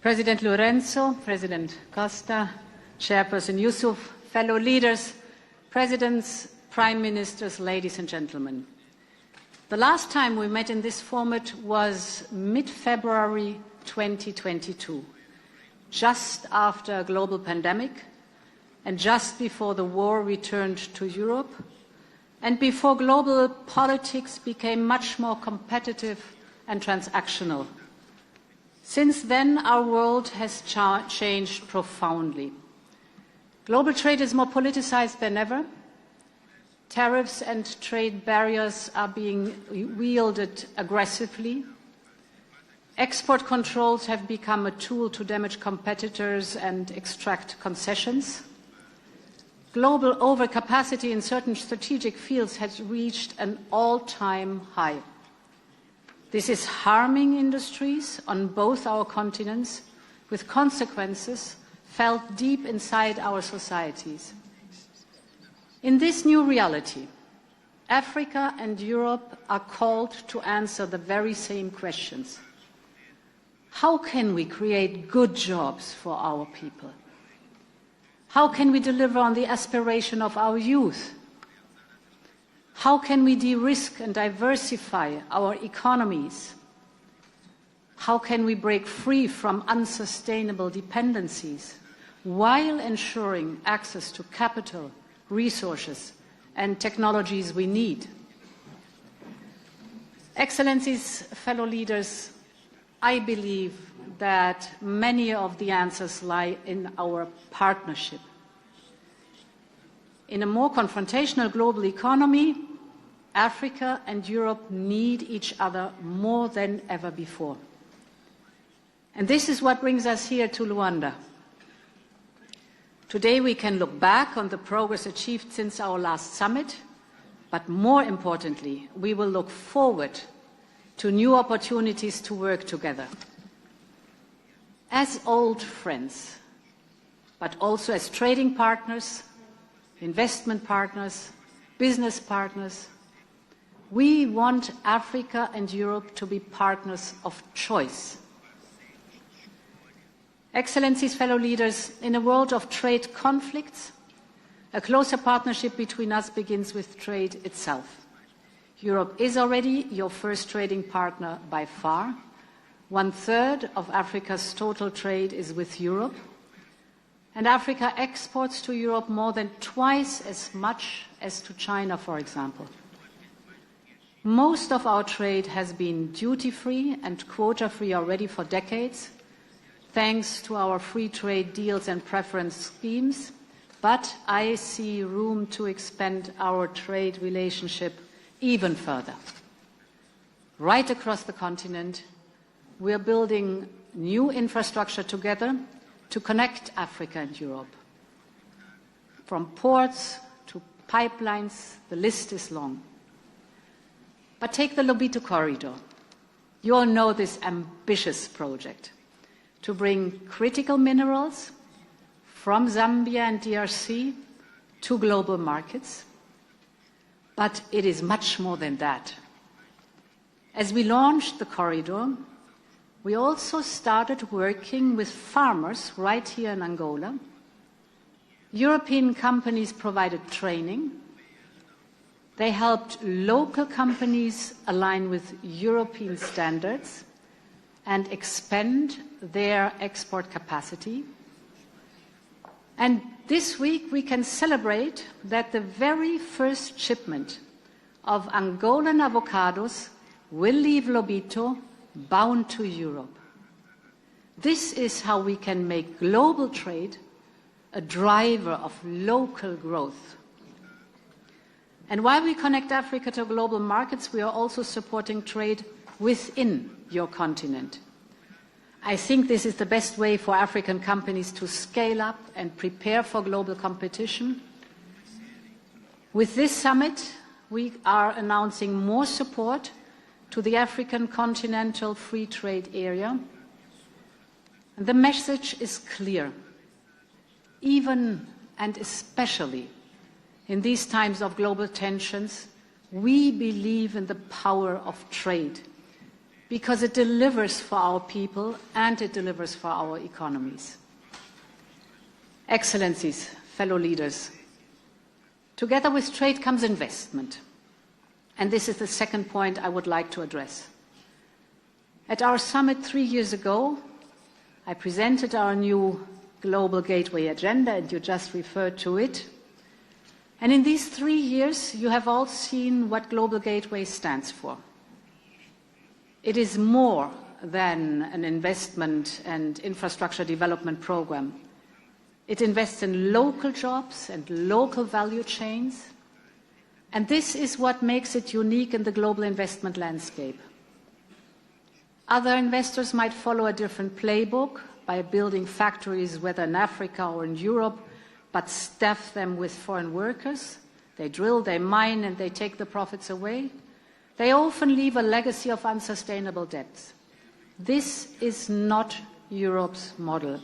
President Lorenzo, President Costa, Chairperson Yusuf, fellow leaders, presidents, prime ministers, ladies and gentlemen. The last time we met in this format was mid-February 2022, just after a global pandemic and just before the war returned to Europe and before global politics became much more competitive and transactional. Since then, our world has changed profoundly. Global trade is more politicized than ever. Tariffs and trade barriers are being wielded aggressively. Export controls have become a tool to damage competitors and extract concessions. Global overcapacity in certain strategic fields has reached an all-time high. This is harming industries on both our continents, with consequences felt deep inside our societies. In this new reality, Africa and Europe are called to answer the very same questions. How can we create good jobs for our people? How can we deliver on the aspiration of our youth? How can we de-risk and diversify our economies? How can we break free from unsustainable dependencies while ensuring access to capital, resources, and technologies we need? Excellencies, fellow leaders, I believe that many of the answers lie in our partnership. In a more confrontational global economy, Africa and Europe need each other more than ever before. And this is what brings us here to Luanda. Today we can look back on the progress achieved since our last summit, but more importantly, we will look forward to new opportunities to work together. As old friends, but also as trading partners, investment partners, business partners, we want Africa and Europe to be partners of choice. Excellencies, fellow leaders, in a world of trade conflicts, a closer partnership between us begins with trade itself. Europe is already your first trading partner by far. 1/3 of Africa's total trade is with Europe. And Africa exports to Europe more than twice as much as to China, for example. Most of our trade has been duty-free and quota-free already for decades, thanks to our free trade deals and preference schemes, but I see room to expand our trade relationship even further. Right across the continent, we are building new infrastructure together to connect Africa and Europe. From ports to pipelines, the list is long. But take the Lobito corridor. You all know this ambitious project to bring critical minerals from Zambia and DRC to global markets. But it is much more than that. As we launched the corridor, we also started working with farmers right here in Angola. European companies provided training. They helped local companies align with European standards and expand their export capacity. And this week we can celebrate that the very first shipment of Angolan avocados will leave Lobito bound to Europe. This is how we can make global trade a driver of local growth. And while we connect Africa to global markets, we are also supporting trade within your continent. I think this is the best way for African companies to scale up and prepare for global competition. With this summit, we are announcing more support to the African Continental Free Trade Area. And the message is clear. Even and especially in these times of global tensions, we believe in the power of trade because it delivers for our people and it delivers for our economies. Excellencies, fellow leaders, together with trade comes investment. And this is the second point I would like to address. At our summit 3 years ago, I presented our new Global Gateway agenda, and you just referred to it. And in these 3 years, you have all seen what Global Gateway stands for. It is more than an investment and infrastructure development program. It invests in local jobs and local value chains. And this is what makes it unique in the global investment landscape. Other investors might follow a different playbook by building factories, whether in Africa or in Europe, but staff them with foreign workers. They drill, they mine, and they take the profits away. They often leave a legacy of unsustainable debts. This is not Europe's model.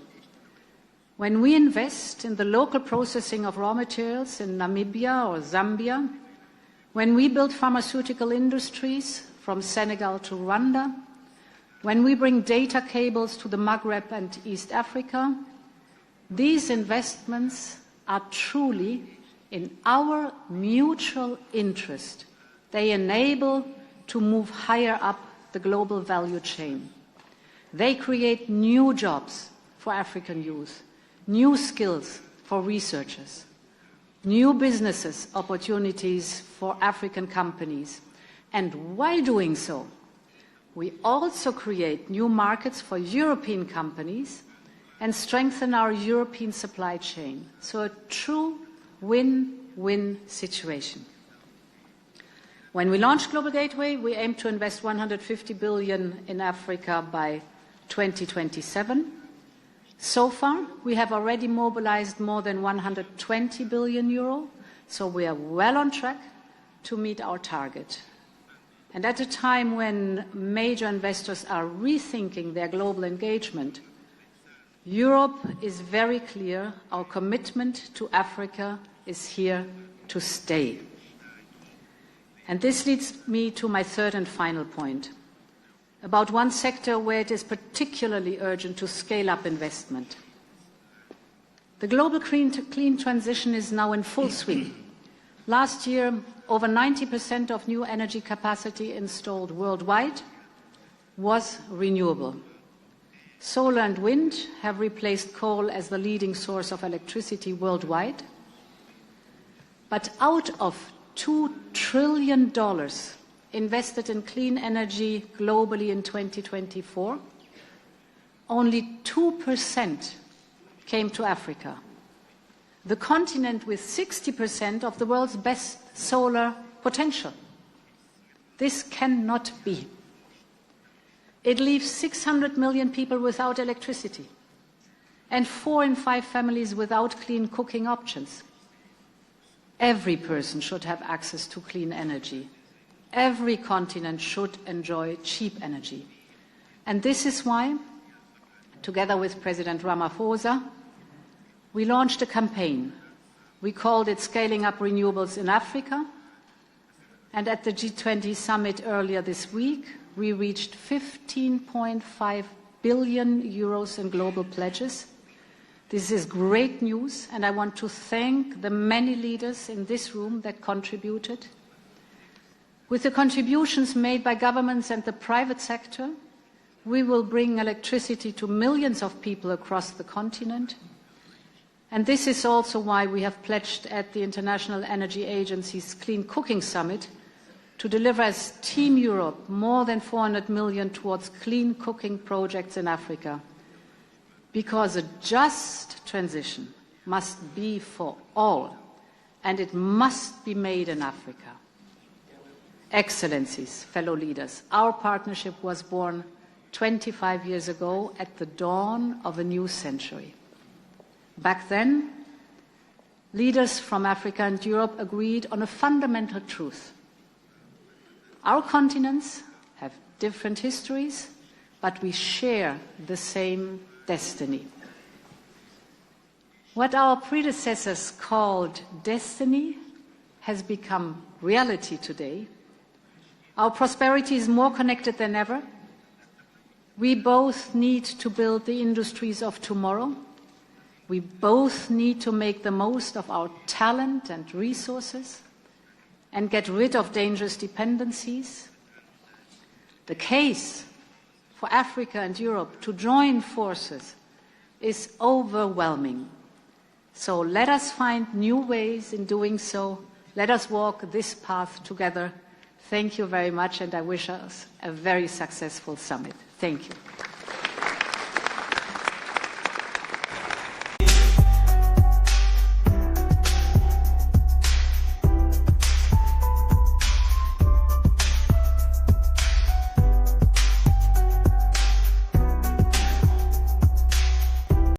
When we invest in the local processing of raw materials in Namibia or Zambia, when we build pharmaceutical industries from Senegal to Rwanda, when we bring data cables to the Maghreb and East Africa, these investments are truly in our mutual interest. They enable to move higher up the global value chain. They create new jobs for African youth, new skills for researchers, new businesses opportunities for African companies. And while doing so, we also create new markets for European companies and strengthen our European supply chain. So a true win-win situation. When we launched Global Gateway, we aimed to invest 150 billion in Africa by 2027. So far, we have already mobilized more than 120 billion euro, so we are well on track to meet our target. And at a time when major investors are rethinking their global engagement, Europe is very clear. Our commitment to Africa is here to stay. And this leads me to my third and final point, about one sector where it is particularly urgent to scale up investment. The global clean transition is now in full swing. Last year, over 90% of new energy capacity installed worldwide was renewable. Solar and wind have replaced coal as the leading source of electricity worldwide. But out of $2 trillion invested in clean energy globally in 2024, only 2% came to Africa, the continent with 60% of the world's best solar potential. This cannot be. It leaves 600 million people without electricity and 4 in 5 families without clean cooking options. Every person should have access to clean energy. Every continent should enjoy cheap energy. And this is why, together with President Ramaphosa, we launched a campaign. We called it Scaling Up Renewables in Africa. And at the G20 summit earlier this week, we reached 15.5 billion euros in global pledges. This is great news, and I want to thank the many leaders in this room that contributed. With the contributions made by governments and the private sector, we will bring electricity to millions of people across the continent. And this is also why we have pledged at the International Energy Agency's Clean Cooking Summit to deliver as Team Europe more than 400 million towards clean cooking projects in Africa. Because a just transition must be for all, and it must be made in Africa. Excellencies, fellow leaders, our partnership was born 25 years ago at the dawn of a new century. Back then, leaders from Africa and Europe agreed on a fundamental truth. Our continents have different histories, but we share the same destiny. What our predecessors called destiny has become reality today. Our prosperity is more connected than ever. We both need to build the industries of tomorrow. We both need to make the most of our talent and resources and get rid of dangerous dependencies. The case for Africa and Europe to join forces is overwhelming. So let us find new ways in doing so. Let us walk this path together. Thank you very much, and I wish us a very successful summit. Thank you.